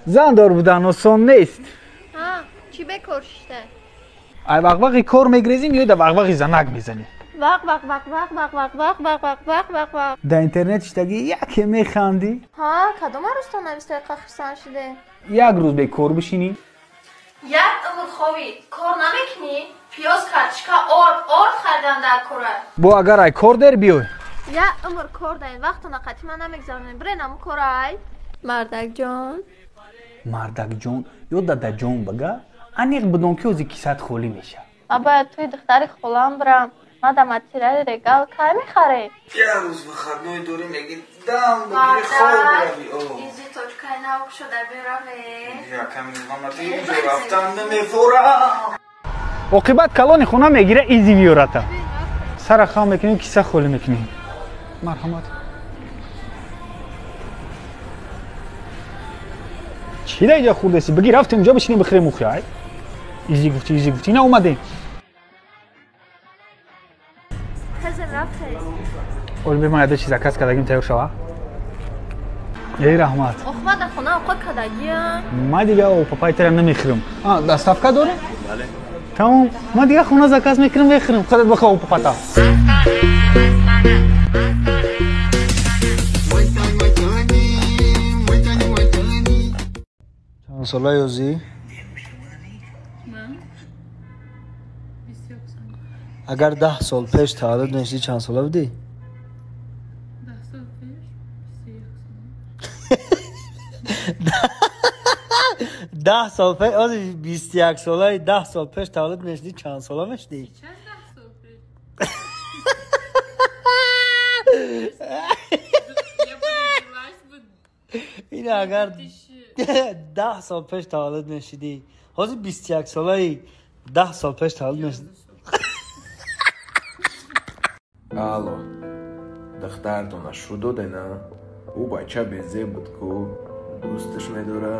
زندار بودن آسان نیست. ها چی بکرشته؟ ای وقتی کار میگریزیم یا در وقتی زنگ میزنیم. وق در اینترنت اشتگی یکی میخندی. ها کدوم روز تو نوشته خرسان شده؟ یک روز به کار بشینی. یک امروز خوابی کار نمیکنی؟ پیاز کارچکا آرد خریدن در کوره. با اگر ای کار در بیای. یک امر کار در این وقت نقطی من نمیگذارم. برای نمو کارای. مردک جان. مردک جان یا دادا جان بگه. انیق بدون که اوزی کیسات خولی میشه. باید توی دختری خولم برم. ما دمت تیره رگل که میخوری؟ یک روز بخدنوی دوری میگی دم بگیری خواب بروی. ایزی توچکای نوک شده بروی. یا کمی نظامتی اینجا رفتن نمیخورم. عاقبت کلان خونه میگیره ایزی بیارته. سر خواه میکنیم کیسه خولی میکنیم. مرحمت. چی دا اینجا خورده سی؟ بگی رفتیم اونجا بشینیم بخیره مخی های؟ ایزی گفتی نه اومدیم. خزر رفته. اول بیم یاده چیزا کس کدگیم تیار شوا؟ ای رحمت. اخوات خونه اوقات کدگیم؟ ما دیگه او پاپای تر نمیخرم. دستافکا داره؟ بله. تمام. ما دیگه خونه زکاز میکنم بخرم. خودت بخواه او پاپاتا. چند ساله یوزی؟ اگر 10 سال پیش تولد نشدی چند ساله بودی؟ 10 سال پیش 10 سال پیش از 21 ساله 10 سال پیش تولد نشدی چند ساله میشدی؟ چند 10 سال پیش این اگر 10 سال پیش تولد نشدی از 21 ساله 10 سال پیش تولد نشدی. Алло, дохтартона шо додена? Ӯ бача безеб буд ку дӯсташ медора?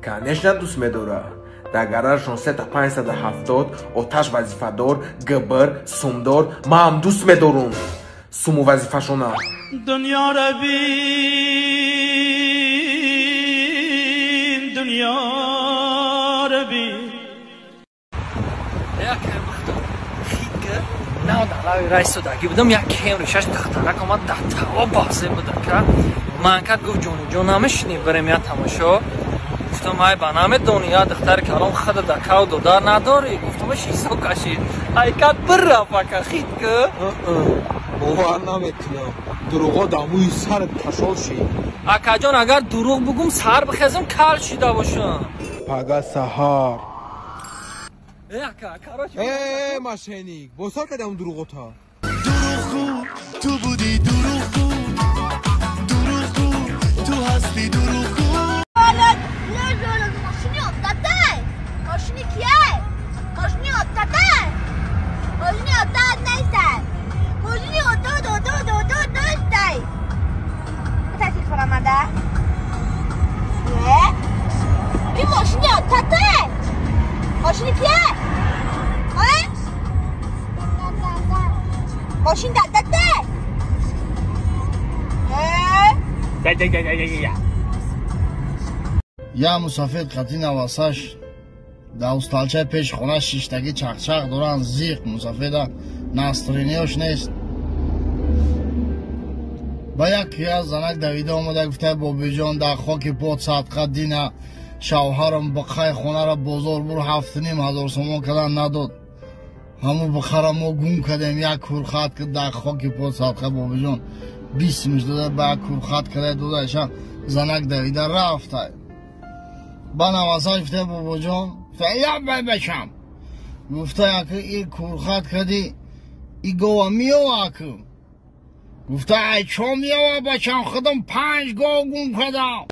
Конечно дӯст медора. Дар гаражшон 3570 оташ вазифадор, гбр, сумдор, ма ҳам дӯст медорум. Суму вазифашона. Дунё ро бин, дунё ро бин. لای رئیس داگی بودم یک کیم ریشش دخترک اومد در توا بازی بوده که من کد گفت جون نمیشنی بریم یا تماشا. گفتم ای بنام دنیا دختر کلام خود دکاو دودار نداری. گفتم شیسو کشید ای کد بر رفا که خید که باور نمیتونم دروغا دموی سر پشال شید. اکا جان اگر دروغ بگم سر بخیزم کل شیده باشم. پگه سهار ای ماشینیک بسار کده اون دروغو تا دروغگو تو بودی دروغگو دروغگو تو هستی دروغگو ماشینی افتاده ماشینی کیه؟ ماشینی افتاده ماشینی افتاد نیستن ماشینی افتاد نیستن تاکسی خورم آمده این ماشینی افتاده ماشینی کیه؟ ماشین داده یا مسافر قطعی نواساش در استالچه پیش خونه شیشتگی چخچخ دوران زیق مسافر در ناسترینیوش نیست با یکی از زنک دویده آمده گفته بابی جان در خاک پاد صدقه دینه شوهرم بخای خونه را بازار برو 7,500 سومان کدن نداد همو بخره ما گم کردیم یک کورخط که در خاک پاد صدقه بابی جان 20 میش داده به یک کورخط کرده داده ایشان زنک دویده رفته با نواساش گفته بابا جان فعلا بشم گفته که این کورخط کردی ای گوه میوه که گفته ای چو میوه بشم خودم 5 گوه گم کردم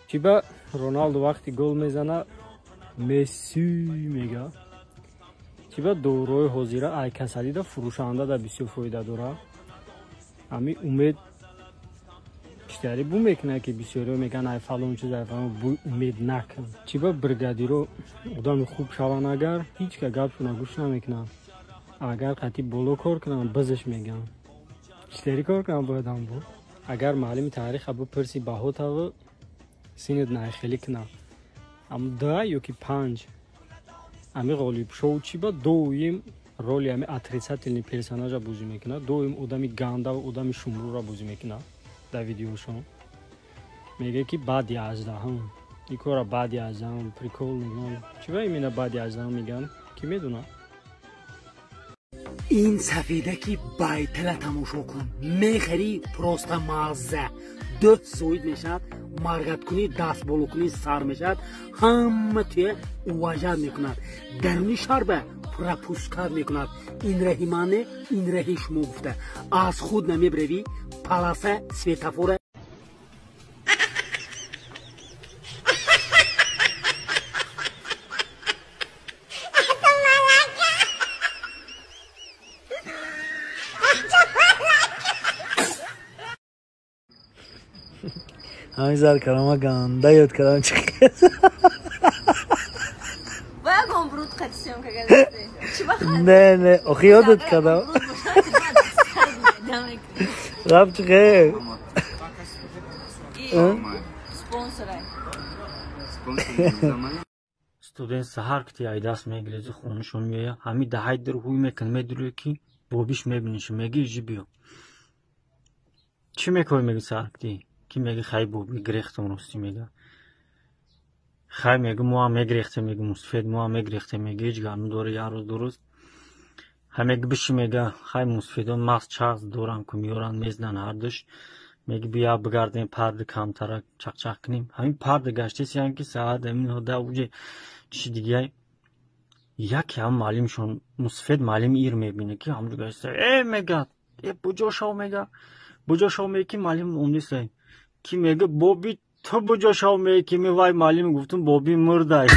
چیبا رونالدو وقتی گل میزنه مسی میگه چیبا دوروی حاضره ای کسلی دا فروشنده دا بسیار فایده داره امی امید بیشتری بو میکنه که بسیاری میگن ای فلان چیز ای فلان بو امید نکن چیبا برگادی رو آدم خوب شوان اگر هیچ که گپ شونه گوش نمیکنه агар қатӣ боло кор кунам бизаш мегам иштери кор кунам боядам бо агар маълими таърих або пирси баҳо тавы синет найхелӣ кунам ам 2 ёки 5 ами ғолибшоу чи ба доим роли ами отрицательни персонажа бозӣ мекунад доим одами гандаву одами шумрура бозӣ мекунад дар видеошон мега ки баъди 18 ин кора баъди 18 прикол мегам чива имена баъди 18 меган ки медонад این سفیده که بایتله تماشا کن میخری پروستا مازه 2 سوید میشد مرگت کنی دست بولو کنی سر میشد همه توی وجد میکند درونی شربه پرپوسکر میکند این رهی منه این رهی شما گفته از خود نمیبروی پلاسه سویتافوره همین کلام گنده یاد کردم چی باید گمرود قدسیم که گذاشته چی بخواد؟ نه آخی یادت کردم رب چی خیلی سپونسره студент саҳар ки ай даст мегирези хонашон мея ҳами даҳай дир ҳуй мекун медуре ки бобиш мебиниш меги ижи биё чӣ мекои меги саҳар ки меги хай боби гирехтам рости мега хай меги моам мегирехте меги мусфед моам мегирехте меги ҳеҷ гарну дора як рӯз ду рӯз ҳай меги биши мега хай мусфедон мағз чағз дорам ку меёран мездан ҳардуш меги бия бигардем парди камтара чақчақ кунем ҳамин парди гаштесиян ки саат амин ҳода уҷе чӣ дигай яке ҳам маълимшон мусфед маълими ир мебине ки ҳамҷо гашта мега буҷошав мега буҷошав меги ки маълим ондисай ки мега боби ту буҷошав меги ки ми вай маълим гуфтум боби мурдай